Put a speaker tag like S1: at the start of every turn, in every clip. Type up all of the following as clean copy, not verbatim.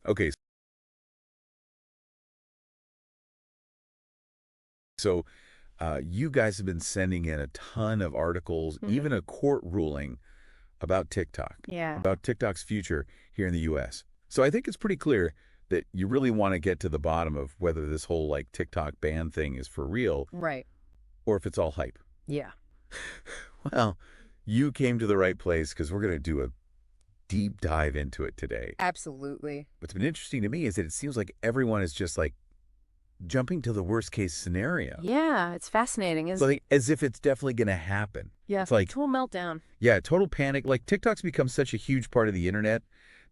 S1: Okay, so you guys have been sending in a ton of articles,
S2: Hmm.
S1: even a court ruling about TikTok,
S2: Yeah.
S1: about TikTok's future here in the U.S. So I think it's pretty clear that you really want to get to the bottom of whether this whole like TikTok ban thing is for real
S2: Right.
S1: or if it's all hype.
S2: Yeah.
S1: Well, you came to the right place because we're going to do a deep dive into it today.
S2: Absolutely.
S1: What's been interesting to me is that it seems like everyone is just like jumping to the worst case scenario.
S2: Yeah, it's fascinating,
S1: So
S2: isn't it?
S1: like, as if it's definitely going to happen.
S2: Yeah.
S1: It's like,
S2: Total meltdown.
S1: yeah, total panic. Like TikTok's become such a huge part of the internet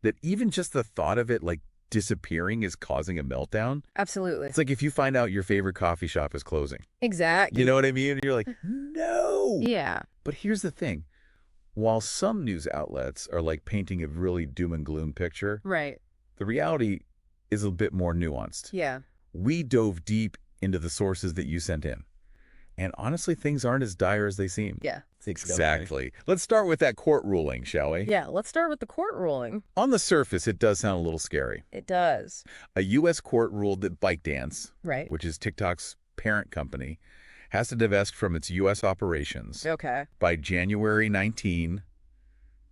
S1: that even just the thought of it like disappearing is causing a meltdown.
S2: Absolutely.
S1: It's like if you find out your favorite coffee shop is closing.
S2: Exactly.
S1: You know what I mean? And you're like, no.
S2: Yeah.
S1: But here's the thing. While some news outlets are like painting a really doom and gloom picture,
S2: Right.
S1: the reality is a bit more nuanced.
S2: Yeah.
S1: We dove deep into the sources that you sent in. And honestly, things aren't as dire as they seem.
S2: Yeah.
S1: Exactly. Let's start with that court ruling, shall we?
S2: Yeah. Let's start with the court ruling.
S1: On the surface, it does sound a little scary.
S2: It does.
S1: A U.S. court ruled that ByteDance,
S2: Right.
S1: which is TikTok's parent company, has to divest from its U.S. operations
S2: Okay.
S1: by January 19,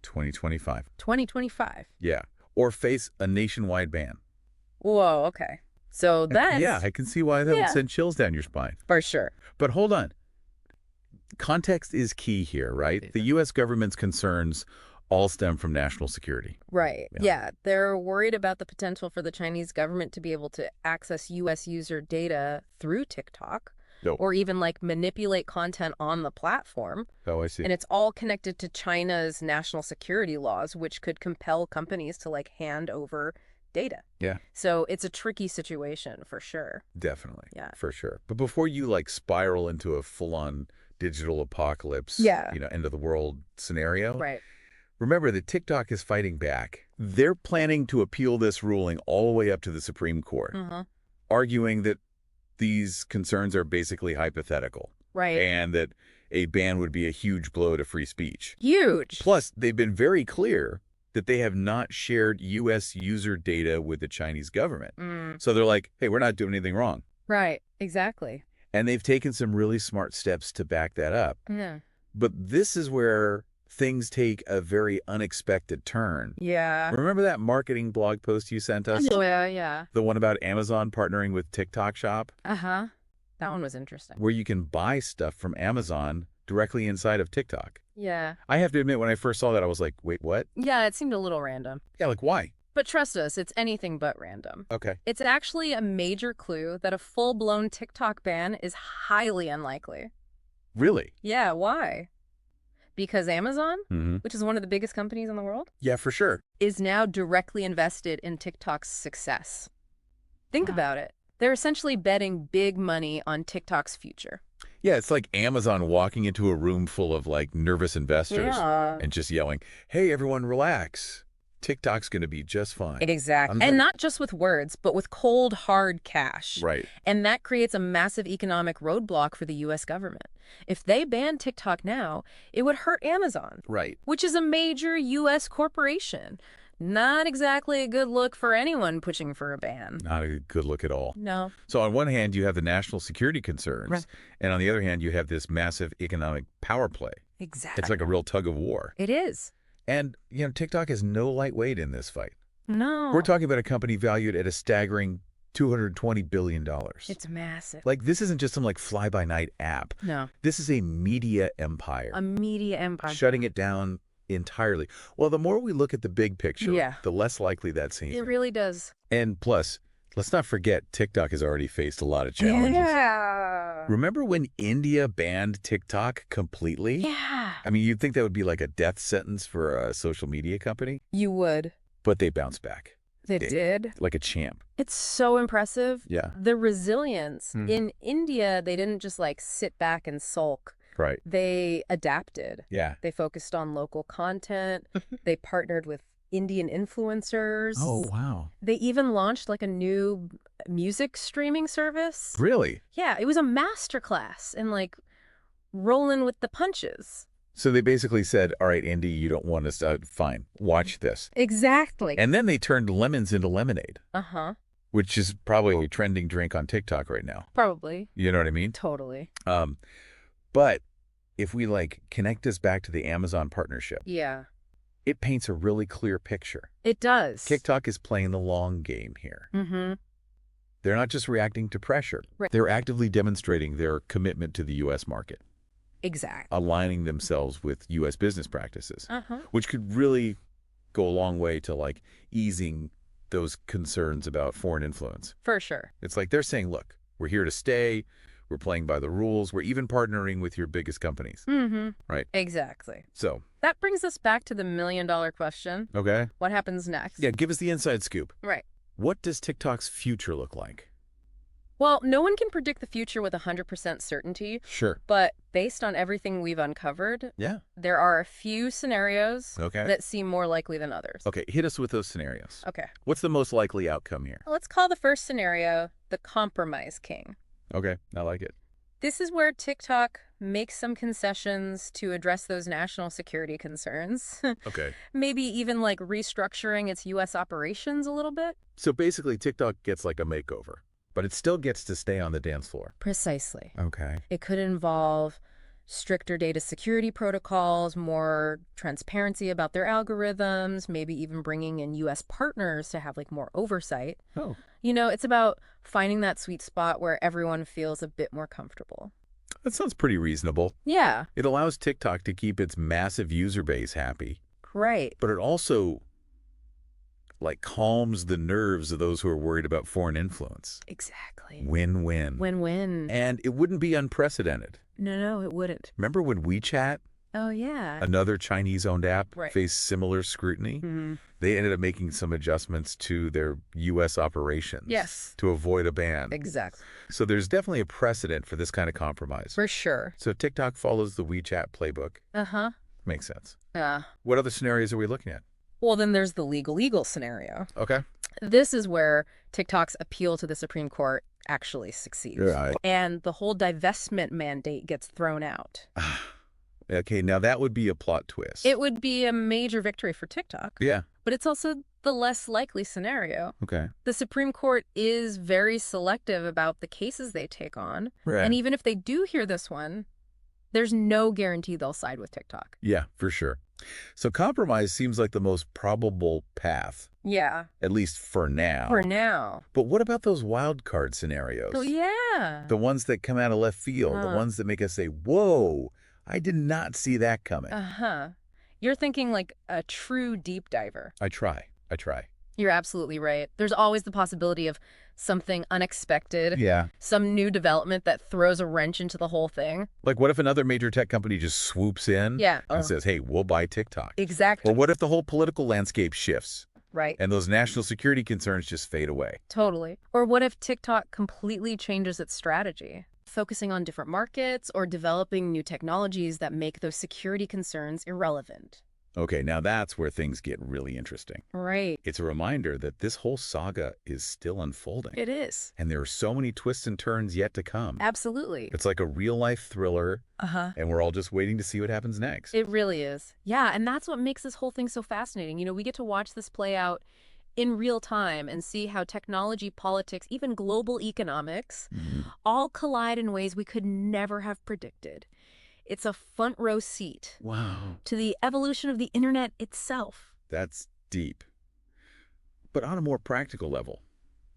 S1: 2025.
S2: 2025.
S1: Yeah. Or face a nationwide ban.
S2: Whoa. Okay. So that's
S1: Yeah, I can see why that would
S2: Yeah.
S1: send chills down your spine.
S2: for sure.
S1: But hold on. Context is key here, right? The U.S. government's concerns all stem from national security.
S2: Right.
S1: Yeah.
S2: Yeah. They're worried about the potential for the Chinese government to be able to access U.S. user data through TikTok
S1: No.
S2: or even like manipulate content on the platform.
S1: Oh, I see.
S2: And it's all connected to China's national security laws, which could compel companies to like hand over data.
S1: Yeah.
S2: So it's a tricky situation for sure.
S1: Definitely.
S2: Yeah.
S1: For sure. But before you like spiral into a full-on digital apocalypse,
S2: Yeah.
S1: end of the world scenario,
S2: Right.
S1: remember that TikTok is fighting back. They're planning to appeal this ruling all the way up to the Supreme Court, arguing that these concerns are basically hypothetical
S2: Right.
S1: and that a ban would be a huge blow to free speech.
S2: Huge.
S1: Plus, they've been very clear that they have not shared U.S. user data with the Chinese government. So they're like, hey, we're not doing anything wrong.
S2: Right. Exactly.
S1: And they've taken some really smart steps to back that up.
S2: Yeah.
S1: But this is where things take a very unexpected turn.
S2: Yeah.
S1: Remember that marketing blog post you sent us?
S2: Oh, yeah.
S1: The one about Amazon partnering with TikTok Shop,
S2: Uh-huh. That one was interesting.
S1: where you can buy stuff from Amazon directly inside of TikTok.
S2: Yeah.
S1: I have to admit, when I first saw that, I was like, wait, what?
S2: Yeah, it seemed a little random.
S1: Yeah, like, why?
S2: But trust us, it's anything but random.
S1: Okay.
S2: It's actually a major clue that a full-blown TikTok ban is highly unlikely.
S1: Really?
S2: Yeah, why? Because Amazon,
S1: Mm-hmm.
S2: which is one of the biggest companies in the world,
S1: Yeah, for sure.
S2: is now directly invested in TikTok's success. Think about it. They're essentially betting big money on TikTok's future.
S1: Yeah, it's like Amazon walking into a room full of like nervous investors and just yelling, hey, everyone, relax. TikTok's going to be just fine.
S2: Exactly. And not just with words, but with cold, hard cash.
S1: Right.
S2: And that creates a massive economic roadblock for the U.S. government. If they ban TikTok now, it would hurt Amazon,
S1: Right.
S2: which is a major U.S. corporation. Not exactly a good look for anyone pushing for a ban.
S1: Not a good look at all.
S2: No.
S1: So on one hand, you have the national security concerns.
S2: Right.
S1: And on the other hand, you have this massive economic power play.
S2: Exactly.
S1: It's like a real tug of war.
S2: It is.
S1: And, TikTok is no lightweight in this fight.
S2: No.
S1: We're talking about a company valued at a staggering $220 billion.
S2: It's massive.
S1: Like, this isn't just some, like, fly-by-night app.
S2: No.
S1: This is a media empire.
S2: A media empire.
S1: Shutting it down entirely. Well, the more we look at the big picture,
S2: Yeah.
S1: the less likely that seems.
S2: It really does.
S1: And plus, let's not forget, TikTok has already faced a lot of challenges.
S2: Yeah.
S1: Remember when India banned TikTok completely?
S2: Yeah.
S1: I mean, you'd think that would be like a death sentence for a social media company,
S2: You would.
S1: but they bounced back
S2: They
S1: It-
S2: did.
S1: like a champ.
S2: It's so impressive.
S1: Yeah,
S2: The resilience.
S1: Mhm.
S2: In India, they didn't just like sit back and sulk.
S1: right.
S2: They adapted.
S1: Yeah.
S2: They focused on local content. They partnered with Indian influencers.
S1: Oh, wow.
S2: They even launched like a new music streaming service.
S1: Really?
S2: Yeah, it was a masterclass in like rolling with the punches.
S1: So they basically said, all right, Andy, you don't want us to, fine, watch this.
S2: Exactly.
S1: And then they turned lemons into lemonade,
S2: Uh-huh.
S1: which is probably a trending drink on TikTok right now.
S2: Probably.
S1: You know what I mean?
S2: Totally.
S1: But if we connect this back to the Amazon partnership,
S2: Yeah.
S1: it paints a really clear picture.
S2: It does.
S1: TikTok is playing the long game here.
S2: Mm-hmm.
S1: They're not just reacting to pressure.
S2: Right.
S1: They're actively demonstrating their commitment to the U.S. market,
S2: Exactly.
S1: aligning themselves with U.S. business practices,
S2: Uh-huh.
S1: which could really go a long way to easing those concerns about foreign influence.
S2: For sure.
S1: It's like they're saying, look, we're here to stay. We're playing by the rules. We're even partnering with your biggest companies.
S2: Mm-hmm.
S1: Right.
S2: Exactly.
S1: So.
S2: That brings us back to the million-dollar question.
S1: Okay.
S2: What happens next?
S1: Yeah, give us the inside scoop.
S2: Right.
S1: What does TikTok's future look like?
S2: Well, no one can predict the future with 100% certainty,
S1: Sure.
S2: but based on everything we've uncovered,
S1: Yeah.
S2: there are a few scenarios
S1: Okay.
S2: that seem more likely than others.
S1: Okay, hit us with those scenarios.
S2: Okay.
S1: What's the most likely outcome here?
S2: Let's call the first scenario the compromise king.
S1: Okay, I like it.
S2: This is where TikTok makes some concessions to address those national security concerns.
S1: Okay.
S2: Maybe even restructuring its U.S. operations a little bit.
S1: So basically TikTok gets a makeover, but it still gets to stay on the dance floor.
S2: Precisely.
S1: Okay.
S2: It could involve stricter data security protocols, more transparency about their algorithms, maybe even bringing in U.S. partners to have more oversight.
S1: Oh.
S2: It's about finding that sweet spot where everyone feels a bit more comfortable.
S1: That sounds pretty reasonable.
S2: Yeah.
S1: It allows TikTok to keep its massive user base happy,
S2: Right.
S1: but it also calms the nerves of those who are worried about foreign influence.
S2: Exactly.
S1: Win-win.
S2: Win-win.
S1: And it wouldn't be unprecedented.
S2: No, it wouldn't.
S1: Remember when WeChat,
S2: Oh, yeah.
S1: another Chinese-owned app,
S2: Right.
S1: faced similar scrutiny?
S2: Mm-hmm.
S1: They ended up making some adjustments to their U.S. operations.
S2: Yes.
S1: To avoid a ban.
S2: Exactly.
S1: So there's definitely a precedent for this kind of compromise.
S2: For sure.
S1: So TikTok follows the WeChat playbook.
S2: Uh-huh.
S1: Makes sense.
S2: Yeah.
S1: What other scenarios are we looking at?
S2: Well, then there's the legal scenario.
S1: Okay.
S2: This is where TikTok's appeal to the Supreme Court actually succeeds.
S1: Right.
S2: And the whole divestment mandate gets thrown out.
S1: Okay, now that would be a plot twist.
S2: It would be a major victory for TikTok.
S1: Yeah.
S2: But it's also the less likely scenario.
S1: Okay.
S2: The Supreme Court is very selective about the cases they take on.
S1: Right.
S2: And even if they do hear this one, there's no guarantee they'll side with TikTok.
S1: Yeah, for sure. So compromise seems like the most probable path,
S2: Yeah.
S1: at least for now.
S2: For now.
S1: But what about those wild card scenarios?
S2: Oh, yeah.
S1: The ones that come out of left field, the ones that make us say, whoa, I did not see that coming.
S2: Uh-huh. You're thinking like a true deep diver.
S1: I try.
S2: You're absolutely right. There's always the possibility of something unexpected,
S1: Yeah.
S2: some new development that throws a wrench into the whole thing.
S1: Like what if another major tech company just swoops in
S2: Yeah.
S1: and says, hey, we'll buy TikTok?
S2: Exactly.
S1: Or what if the whole political landscape shifts
S2: Right.
S1: and those national security concerns just fade away?
S2: Totally. Or what if TikTok completely changes its strategy, focusing on different markets or developing new technologies that make those security concerns irrelevant?
S1: Okay, now that's where things get really interesting.
S2: Right.
S1: It's a reminder that this whole saga is still unfolding.
S2: It is.
S1: And there are so many twists and turns yet to come.
S2: Absolutely.
S1: It's like a real-life thriller,
S2: Uh-huh.
S1: and we're all just waiting to see what happens next.
S2: It really is. Yeah, and that's what makes this whole thing so fascinating. We get to watch this play out in real time and see how technology, politics, even global economics all collide in ways we could never have predicted. It's a front row seat
S1: Wow.
S2: to the evolution of the internet itself.
S1: That's deep. But on a more practical level,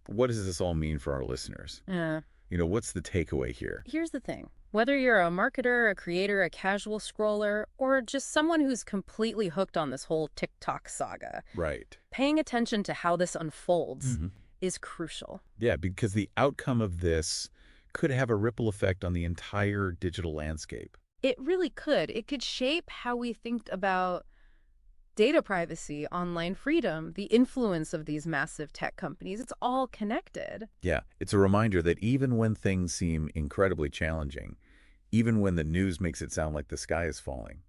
S1: what does this all mean for our listeners? What's the takeaway here?
S2: Here's the thing. Whether you're a marketer, a creator, a casual scroller, or just someone who's completely hooked on this whole TikTok saga,
S1: Right.
S2: paying attention to how this unfolds is crucial.
S1: Yeah, because the outcome of this could have a ripple effect on the entire digital landscape.
S2: It really could. It could shape how we think about data privacy, online freedom, the influence of these massive tech companies. It's all connected.
S1: Yeah, it's a reminder that even when things seem incredibly challenging, even when the news makes it sound like the sky is falling,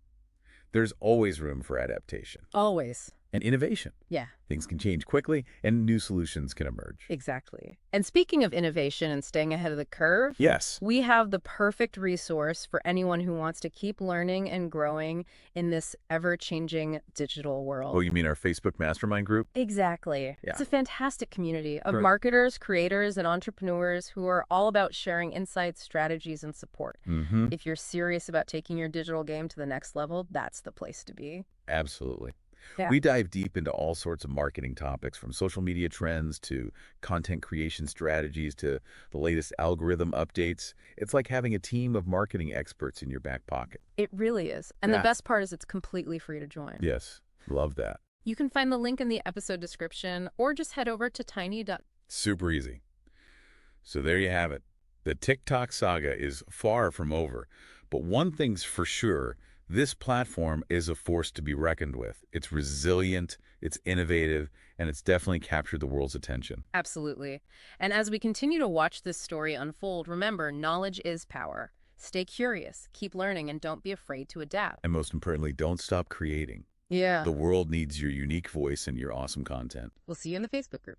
S1: there's always room for adaptation.
S2: Always.
S1: and innovation.
S2: Yeah.
S1: Things can change quickly, and new solutions can emerge.
S2: Exactly. And speaking of innovation and staying ahead of the curve,
S1: Yes.
S2: we have the perfect resource for anyone who wants to keep learning and growing in this ever-changing digital world.
S1: Oh, you mean our Facebook mastermind group?
S2: Exactly.
S1: Yeah.
S2: It's a fantastic community of
S1: Right.
S2: marketers, creators, and entrepreneurs who are all about sharing insights, strategies, and support.
S1: Mm-hmm.
S2: If you're serious about taking your digital game to the next level, that's the place to be.
S1: Absolutely.
S2: Yeah.
S1: We dive deep into all sorts of marketing topics, from social media trends to content creation strategies to the latest algorithm updates. It's like having a team of marketing experts in your back pocket.
S2: It really is. And the
S1: Yeah.
S2: best part is it's completely free to join.
S1: Yes, love that.
S2: You can find the link in the episode description or just head over to tiny.
S1: Super easy. So there you have it. The TikTok saga is far from over. But one thing's for sure, this platform is a force to be reckoned with. It's resilient, it's innovative, and it's definitely captured the world's attention.
S2: Absolutely. And as we continue to watch this story unfold, remember, knowledge is power. Stay curious, keep learning, and don't be afraid to adapt.
S1: And most importantly, don't stop creating.
S2: Yeah.
S1: The world needs your unique voice and your awesome content.
S2: We'll see you in the Facebook group.